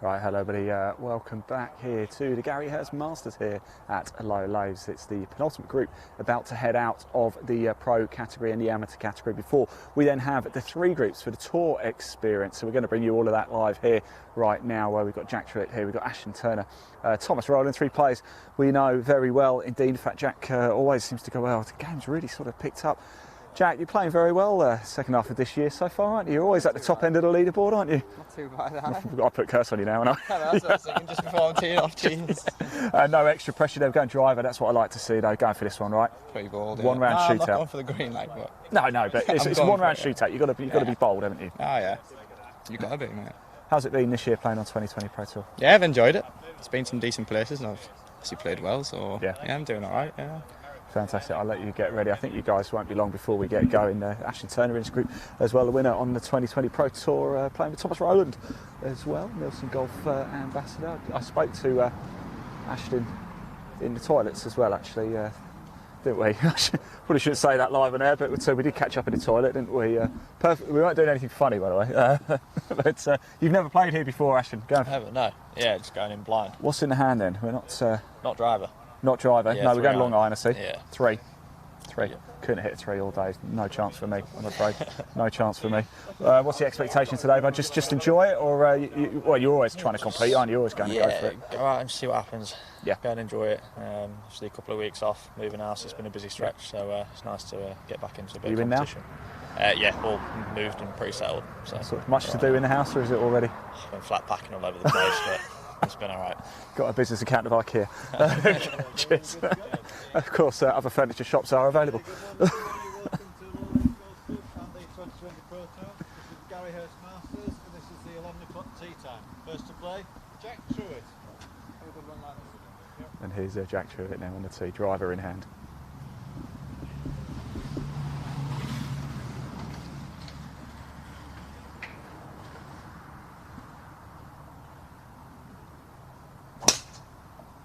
Right, hello everybody, welcome back here to the Gary Hurst Masters here at Low Laithes. It's the penultimate group about to head out of the pro category and the amateur category before we then have the three groups for the tour experience. So we're going to bring you all of that live here right now, where we've got Jack Truitt here, we've got Ashton Turner, Thomas Rowland, three players we know very well indeed. In fact, Jack always seems to go well. The game's really sort of picked up. Jack, you're playing very well second half of this year so far, aren't you? You're always at the top end of the leaderboard, aren't you? Not too bad, have I've got to put a curse on you now, and that's what I was thinking just before I'm teeing off, jeans. No extra pressure there, going driver, that's what I like to see though, going for this one, right? Pretty bold, One round shootout. I'm not shootout. going for the green light, but... No, but it's a one round shootout, you've got to be bold, haven't you? Oh yeah, you've got to be, mate. How's it been this year playing on 2020 Pro Tour? Yeah, I've enjoyed it. It's been some decent places and I've actually played well, so yeah I'm doing alright, yeah. Fantastic, I'll let you get ready. I think you guys won't be long before we get going. Ashton Turner in this group as well, the winner on the 2020 Pro Tour, playing with Thomas Rowland as well, Nielsen Golf ambassador. I spoke to Ashton in the toilets as well, actually, didn't we? Probably shouldn't say that live on air, but we did catch up in the toilet, didn't we? We weren't doing anything funny, by the way. But you've never played here before, Ashton? Go. Never, no. Yeah, just going in blind. What's in the hand then? We're not... Not driver. Not driver. Yeah, no, we're going long iron, I see. Yeah. Three. Yeah. Couldn't hit a three all day. No chance for me, I'm afraid. No chance for me. What's the expectation today? But just enjoy it, or well, you're always trying to compete, aren't you? You're always going to go for it. Go out and see what happens. Yeah. Go and enjoy it. Obviously, a couple of weeks off, moving house. It's been a busy stretch, so it's nice to get back into a bit of competition. Yeah, all moved and pretty settled. So much to do in the house, or is it already? I've been flat packing all over the place, but it's been all right. Got a business account of IKEA. Cheers. Of course, other furniture shops are available. Welcome to the 2020 Pro Tour. This is Gary Hurst Masters, and this is the 11 o'clock tee time. First to play, Jack Truitt. And here's Jack Truitt now on the tee, driver in hand.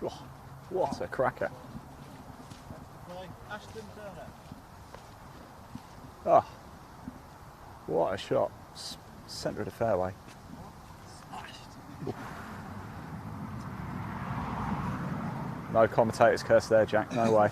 Oh, what a cracker. Play Ashton Turner. Oh, what a shot. Centre of the fairway. Oof. No commentator's curse there, Jack, no way.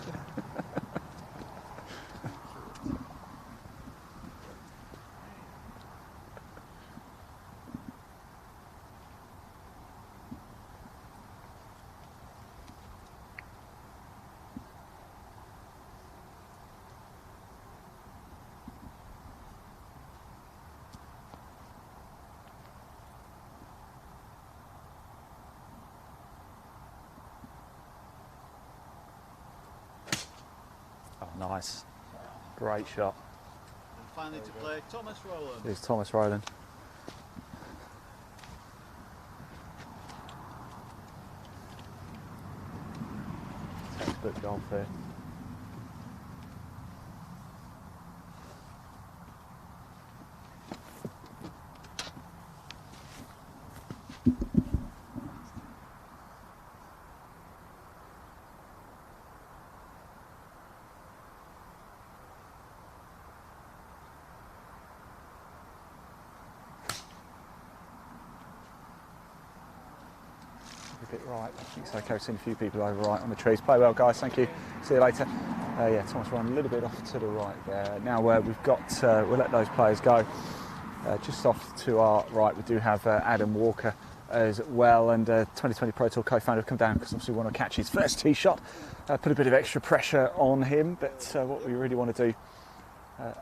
Oh, nice. Great shot. And finally to play Thomas Rowland. Here's Thomas Rowland. Textbook golf here. A bit right, I think it's okay. I've seen a few people over right on the trees. Play well, guys, thank you. See you later. Yeah, Thomas Rowland a little bit off to the right there. Now we've got, we'll let those players go. Just off to our right, we do have Adam Walker as well, and 2020 Pro Tour co-founder come down because obviously we want to catch his first tee shot. Put a bit of extra pressure on him, but what we really want to do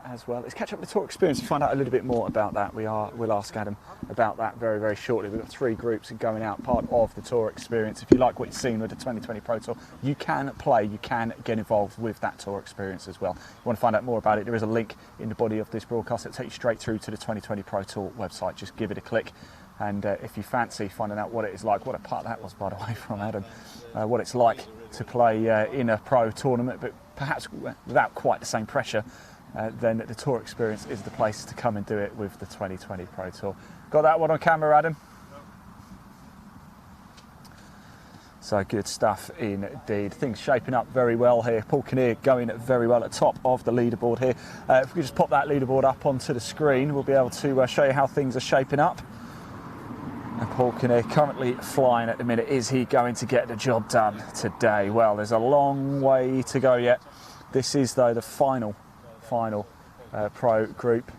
as well is catch up with the tour experience and find out a little bit more about that. We'll ask Adam about that very, very shortly. We've got three groups going out, part of the tour experience. If you like what you've seen with the 2020 Pro Tour, you can play, you can get involved with that tour experience as well. If you want to find out more about it, there is a link in the body of this broadcast that takes you straight through to the 2020 Pro Tour website. Just give it a click, and if you fancy finding out what it is like, what a part that was, by the way, from Adam, what it's like to play in a pro tournament, but perhaps without quite the same pressure, then the tour experience is the place to come and do it with the 2020 Pro Tour. Got that one on camera, Adam? So good stuff indeed. Things shaping up very well here. Paul Kinnear going very well at the top of the leaderboard here. If we could just pop that leaderboard up onto the screen, we'll be able to show you how things are shaping up. And Paul Kinnear currently flying at the minute. Is he going to get the job done today? Well, there's a long way to go yet. This is, though, the final pro group.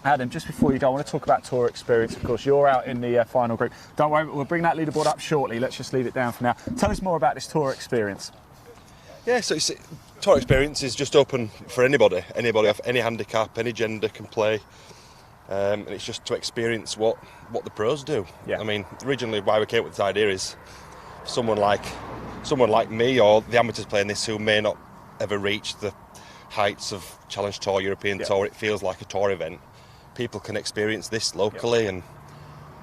Adam, just before you go, I want to talk about tour experience. Of course, you're out in the final group. Don't worry, we'll bring that leaderboard up shortly. Let's just leave it down for now. Tell us more about this tour experience. Yeah, so tour experience is just open for anybody of any handicap, any gender can play. And it's just to experience what the pros do. Yeah. I mean, originally why we came up with this idea is someone like me or the amateurs playing this who may not ever reach the heights of Challenge Tour, European Tour. It feels like a tour event. People can experience this locally, and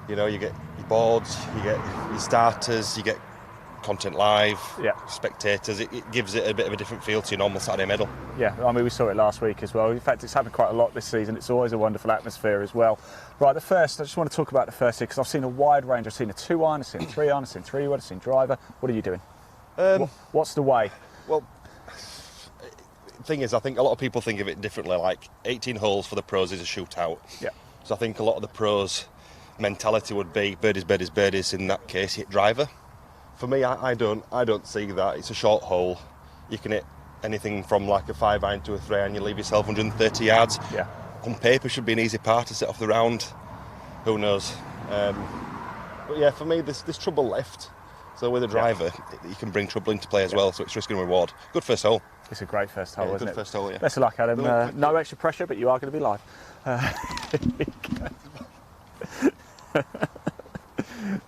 you know, you get your boards, you get your starters, you get content live, spectators. It gives it a bit of a different feel to your normal Saturday medal. Yeah, I mean, we saw it last week as well. In fact, it's happened quite a lot this season. It's always a wonderful atmosphere as well. Right, I just want to talk about the first here because I've seen a wide range. I've seen a 2-iron, I've seen a 3-iron, I've seen 3-wood, I've seen driver. What are you doing? What's the way? Well, the thing is, I think a lot of people think of it differently. Like 18 holes for the pros is a shootout. Yeah. So I think a lot of the pros' mentality would be birdies, birdies, birdies. In that case, hit driver. For me, I don't see that. It's a short hole. You can hit anything from like a 5-iron to a 3-iron. You leave yourself 130 yards. Yeah. On paper, should be an easy par to set off the round. Who knows? But yeah, for me, there's trouble left. So with a driver, you can bring trouble into play as well. So it's risk and reward. Good first hole. It's a great first hole, isn't it? Good first hole, yeah. Best of luck, Adam. No extra pressure, but you are going to be live.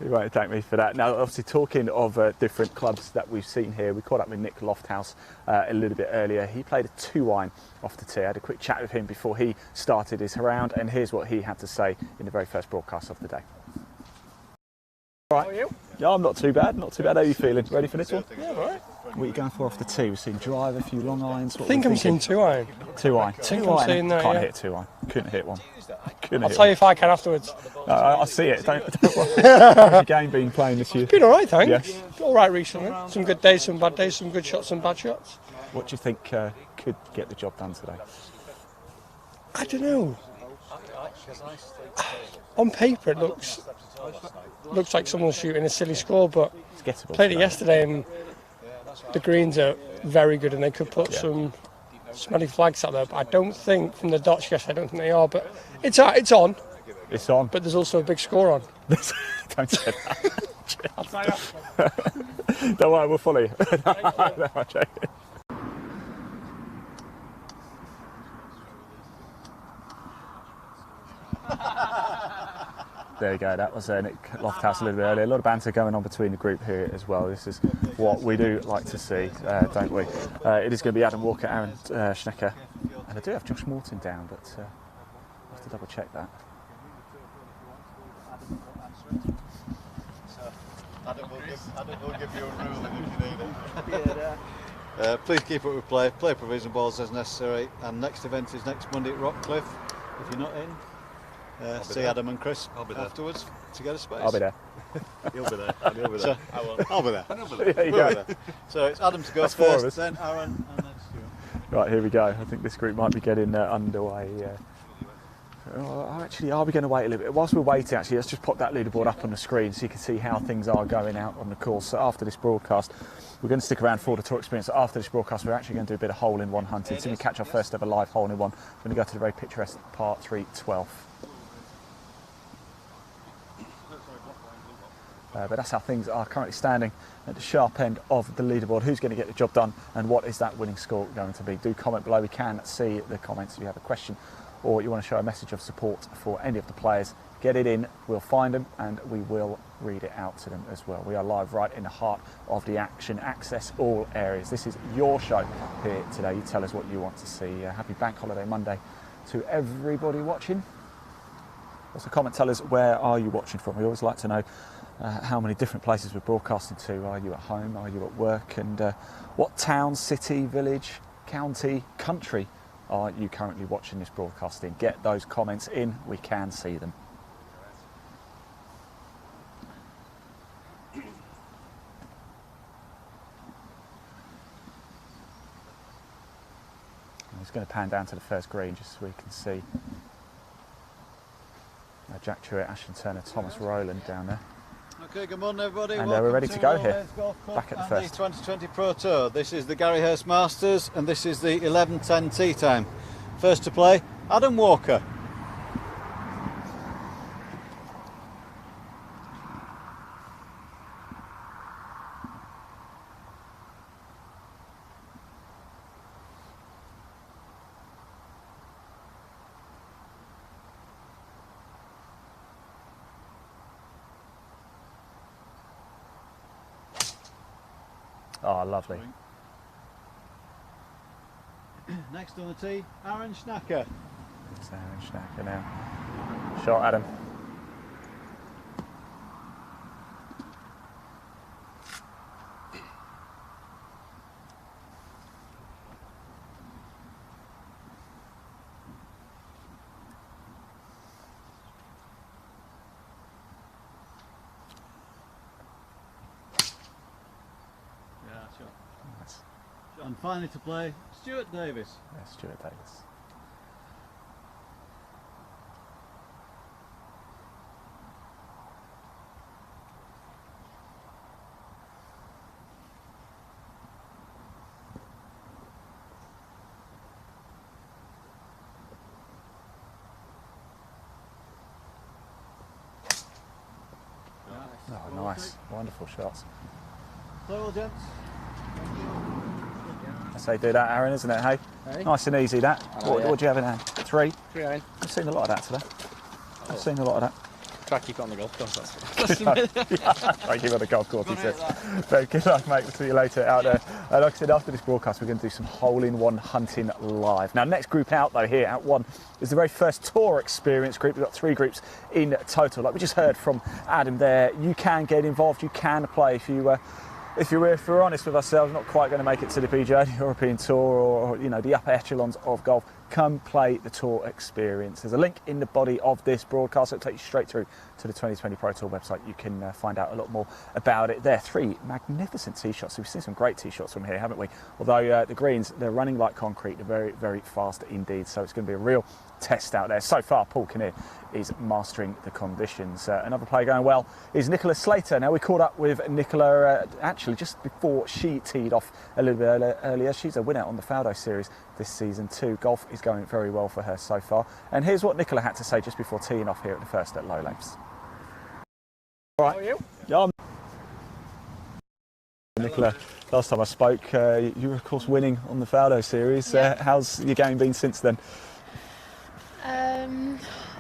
You won't thank me for that. Now, obviously, talking of different clubs that we've seen here, we caught up with Nick Lofthouse a little bit earlier. He played a 2-iron off the tee. I had a quick chat with him before he started his round, and here's what he had to say in the very first broadcast of the day. All right. How are you? Yeah, I'm not too bad. Not too bad. How are you feeling? Ready for this one? Yeah, all right. What are you going for off the tee? We've seen drive, a few long irons. I think I'm seeing 2-iron. 2-iron. I think I'm seeing that, Can't hit 2-iron. Couldn't hit one. I'll tell you if I can afterwards. I'll see it. Don't worry. How's the game been playing this year? It's been all right, thanks. Yes. All right recently. Some good days, some bad days, some good shots, some bad shots. What do you think could get the job done today? I don't know. On paper, it looks like someone's shooting a silly score, but it's gettable. Played it yesterday, and the greens are very good, and they could put some smelly flags out there. But I don't think from the dots, I don't think they are. But it's on. It's on. But there's also a big score on. Don't say that. I'll tell you. Don't worry, we'll follow you. No, I'm joking. There you go, that was Nick Lofthouse a little bit earlier. A lot of banter going on between the group here as well. This is what we do like to see, don't we? It is going to be Adam Walker, Aaron Schnecker, and I do have Josh Morton down, but I'll have to double check that. Adam will give you a ruling if you need it. Please keep up with play provision balls as necessary, and next event is next Monday at Rockcliffe. If you're not in, see Adam and Chris afterwards to get a space. I'll be there. You'll be there. You'll be there. So, I will. I'll be there. There you go. So it's Adam to go That's first, then Aaron, and then Stuart. Right, here we go. I think this group might be getting underway. Actually, are we going to wait a little bit? Whilst we're waiting, actually, let's just pop that leaderboard up on the screen so you can see how things are going out on the course. So after this broadcast, we're going to stick around for the tour experience. So after this broadcast, we're actually going to do a bit of hole-in-one hunting. So we catch our first ever live hole-in-one. We're going to go to the very picturesque Par 3 12th. But that's how things are currently standing at the sharp end of the leaderboard. Who's going to get the job done, and what is that winning score going to be? Do comment below. We can see the comments if you have a question or you want to show a message of support for any of the players. Get it in, we'll find them, and we will read it out to them as well. We are live right in the heart of the action. Access all areas. This is your show here today. You tell us what you want to see. Happy Bank Holiday Monday to everybody watching. Also comment, tell us where are you watching from. We always like to know how many different places we're broadcasting to. Are you at home? Are you at work? And what town, city, village, county, country are you currently watching this broadcast in? Get those comments in. We can see them. I'm just going to pan down to the first green just so we can see Jack Truitt, Ashton Turner, Thomas Rowland down there. Okay, good morning everybody. And we're ready to go Low here. Laithes Golf Club Back at the and first. The 2020 Pro Tour. This is the Gary Hurst Masters and this is the 11:10 tee time. First to play, Adam Walker. Oh, lovely. Next on the tee, Aaron Schnacker. It's Aaron Schnacker now. Shot, Adam. Nice. And finally to play, Stuart Davis. Yeah, Stuart Davis. Oh, nice. Wonderful shots. Play well, gents. That's how you do that, Aaron, isn't it, hey? Hey. Nice and easy, that. Oh, What do you have in hand? 3? 3 iron. I've seen a lot of that today. I've seen a lot of that. Try to keep it on the golf course. Thank you for the golf course, he says. But good luck, mate. We'll see you later out there. Like I said, after this broadcast, we're going to do some hole-in-one hunting live. Now, next group out, though, here at 1 is the very first tour experience group. We've got 3 groups in total. Like we just heard from Adam there, you can get involved, you can play if we're honest with ourselves, not quite going to make it to the PGA, the European Tour, or you know, the upper echelons of golf. Come play the tour experience. There's a link in the body of this broadcast. It'll take you straight through to the 2020 Pro Tour website. You can find out a lot more about it there. 3 magnificent tee shots. We've seen some great tee shots from here, haven't we? Although the greens, they're running like concrete. They're very, very fast indeed. So it's going to be a real test out there. So far, Paul Kinnear is mastering the conditions. Another player going well is Nicola Slater. Now, we caught up with Nicola actually just before she teed off a little bit earlier. She's a winner on the Faldo series this season too. Golf is going very well for her so far. And here's what Nicola had to say just before teeing off here at the first at Low Laithes. All right. How are you? Yeah, Nicola, last time I spoke, you were of course winning on the Faldo series. Yeah. How's your game been since then?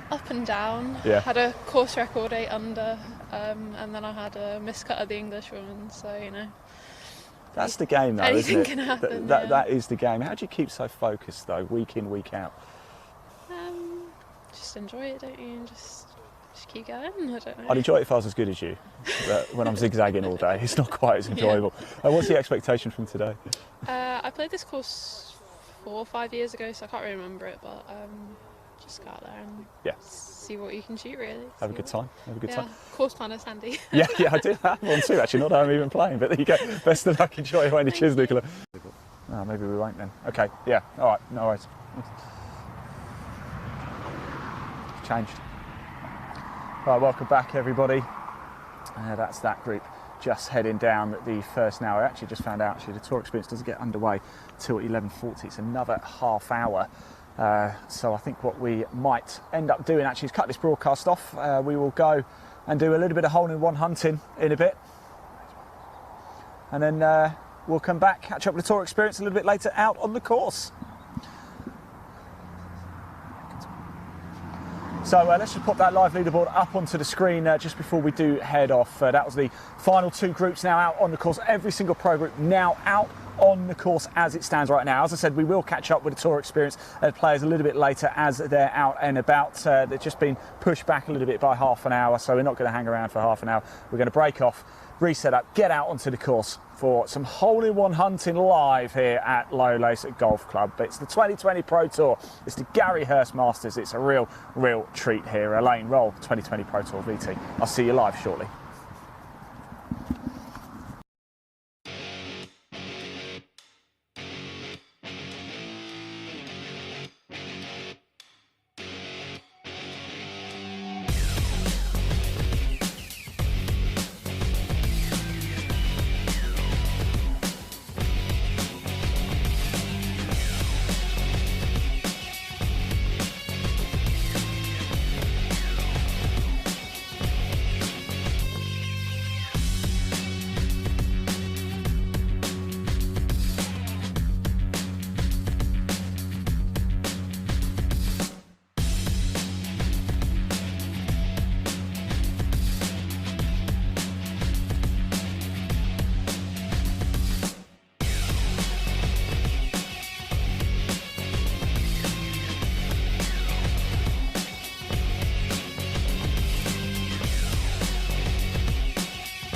Up and down. Yeah. Had a course record 8 under, and then I had a miscut of the English woman, so you know. That's the game though, isn't Anything it? can happen, That yeah. that is the game. How do you keep so focused though, week in, week out? Just enjoy it, don't you? And just keep going. I don't know. I'd enjoy it if I was as good as you, but when I'm zigzagging all day, it's not quite as enjoyable. What's the expectation from today? I played this course 4 or 5 years ago, so I can't really remember it, but just go out there and see what you can shoot, really. Have a good time. Have a good time. Course planner's handy. Yeah, I do have one too, actually, not that I'm even playing, but there you go. Best of luck, enjoy when you cheers, Nicola. Oh, maybe we won't then. Okay, yeah, all right, no worries. Changed. Right, welcome back, everybody. That's that group just heading down the first now. I actually just found out, actually, the tour experience doesn't get underway till 11:40. It's another half hour. So I think what we might end up doing actually is cut this broadcast off. We will go and do a little bit of hole-in-one hunting in a bit. And then we'll come back, catch up with the tour experience a little bit later out on the course. So let's just pop that live leaderboard up onto the screen just before we do head off. That was the final 2 groups now out on the course. Every single pro group now out on the course as it stands right now. As I said, we will catch up with the tour experience players a little bit later as they're out and about. They've just been pushed back a little bit by half an hour, so we're not going to hang around for half an hour. We're going to break off, reset up, get out onto the course for some hole-in-one hunting live here at Low Laithes Golf Club. It's the 2020 Pro Tour. It's the Gary Hurst Masters. It's a real treat here. Elaine, roll 2020 Pro Tour VT. I'll see you live shortly.